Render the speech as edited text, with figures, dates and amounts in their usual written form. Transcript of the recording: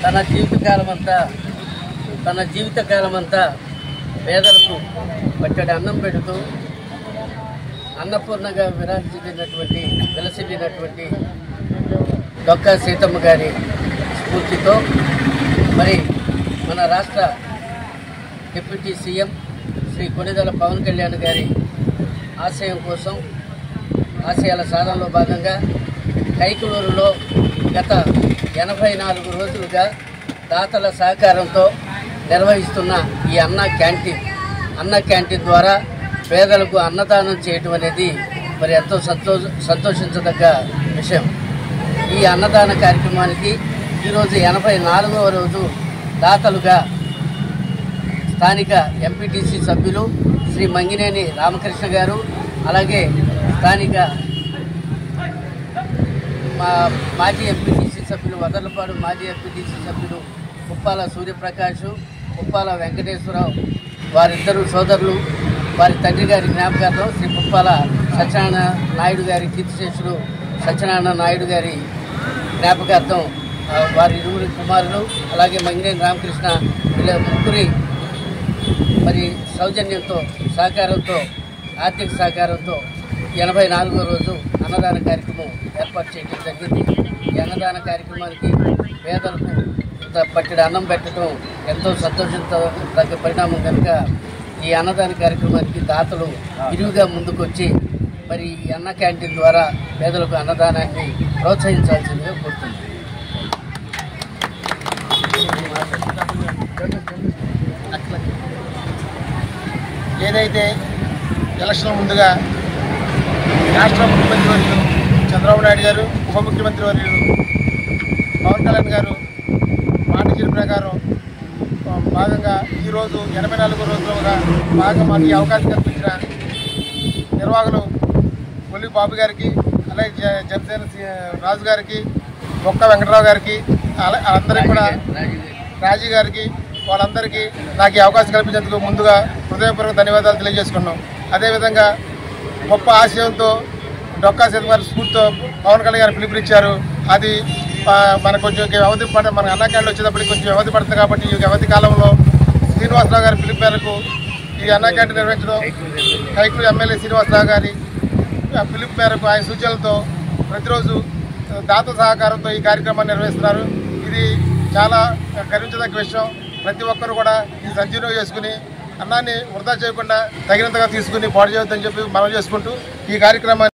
తన జీవితకాలమంతా పేదలకు పట్టడి అన్నం పెడుతూ అన్నపూర్ణగా విలసిల్లినటువంటి డొక్కా సీతమ్మ గారి స్ఫూర్తితో మరి మన రాష్ట్ర డిప్యూటీ సీఎం శ్రీ కొణిదెల పవన్ కళ్యాణ్ గారి ఆశయాల సాధనలో భాగంగా కైకలూరులో గత 84 రోజులుగా దాతల సహకారంతో నిర్వహిస్తున్న ఈ అన్న క్యాంటీన్ ద్వారా పేదలకు అన్నదానం చేయడం అనేది మరి ఎంతో సంతోషించదగ్గ విషయం. ఈ అన్నదాన కార్యక్రమానికి ఈరోజు 84వ రోజు దాతలుగా స్థానిక ఎంపీటీసీ సభ్యులు శ్రీ మంగినేని రామకృష్ణ గారు, అలాగే స్థానిక మాజీ ఎంపీటీసీ సభ్యులు వదర్లపాడు మాజీ ఎంపీటీసీ సభ్యులు పుప్పాల సూర్యప్రకాష్, పుప్పాల వెంకటేశ్వరరావు, వారిద్దరు సోదరులు, వారి తండ్రి గారి జ్ఞాపకార్థం శ్రీ పుప్పాల సత్యనారాయణ నాయుడు గారి కీర్తిశేషులు సత్యనారాయణ నాయుడు గారి జ్ఞాపకార్థం వారి ఇరువురి కుమారులు, అలాగే మంగినేని రామకృష్ణ వీళ్ళ ముగ్గురి మరి సౌజన్యంతో ఆర్థిక సహకారంతో 84వ రోజు అన్నదాన కార్యక్రమం ఏర్పాటు చేయడం జరిగింది. ఈ అన్నదాన కార్యక్రమానికి పేదలకు పట్టెడు అన్నం పెట్టడం ఎంతో సంతోషించదగ్గ పరిణామం కనుక ఈ అన్నదాన కార్యక్రమానికి దాతలు విరివిగా ముందుకొచ్చి మరి ఈ అన్న క్యాంటీన్ ద్వారా పేదలకు అన్నదానాన్ని ప్రోత్సహించాల్సిందిగా కోరుతున్నాను. ఏదైతే ఎలక్షన్ ముందుగా రాష్ట్ర ముఖ్యమంత్రి వర్యులు చంద్రబాబు నాయుడు గారు, ఉప ముఖ్యమంత్రి వర్యులు పవన్ కళ్యాణ్ గారు మాట ఇచ్చిన ప్రకారం భాగంగా ఈరోజు 84 రోజులుగా బాగా మాకు ఈ అవకాశం కల్పించిన నిర్వాహకులు కొల్లి బాబు గారికి, అలాగే జనసేన రాజు గారికి, బొక్క వెంకటరావు గారికి, అందరికీ కూడా రాజీ గారికి, వాళ్ళందరికీ నాకు ఈ అవకాశం కల్పించేందుకు ముందుగా హృదయపూర్వక ధన్యవాదాలు తెలియజేసుకున్నాం. అదేవిధంగా గొప్ప ఆశయంతో డొక్కా సీతమ్మ గారి స్ఫూర్తితో పవన్ కళ్యాణ్ గారు పిలుపునిచ్చారు. అది మనకు కొంచెం వ్యవధి మన అన్న క్యాంటీన్ వచ్చేటప్పటికి కొంచెం వ్యవధి పడుతుంది కాబట్టి ఈ వ్యవధి కాలంలో శ్రీనివాసరావు గారి పిలుపు మేరకు ఈ అన్న క్యాంటీన్ నిర్వహించడం, కైకూరు ఎమ్మెల్యే శ్రీనివాసరావు గారి పిలుపు మేరకు ఆయన సూచనలతో ప్రతిరోజు దాత సహకారంతో ఈ కార్యక్రమాన్ని నిర్వహిస్తున్నారు. ఇది చాలా గర్వించదగ్గ విషయం. ప్రతి ఒక్కరు కూడా ఇది సద్వినియోగం చేసుకుని అన్నాన్ని వృధా చేయకుండా తగినంతగా తీసుకుని పాడు చేయొద్దని చెప్పి మనం చేసుకుంటూ ఈ కార్యక్రమాన్ని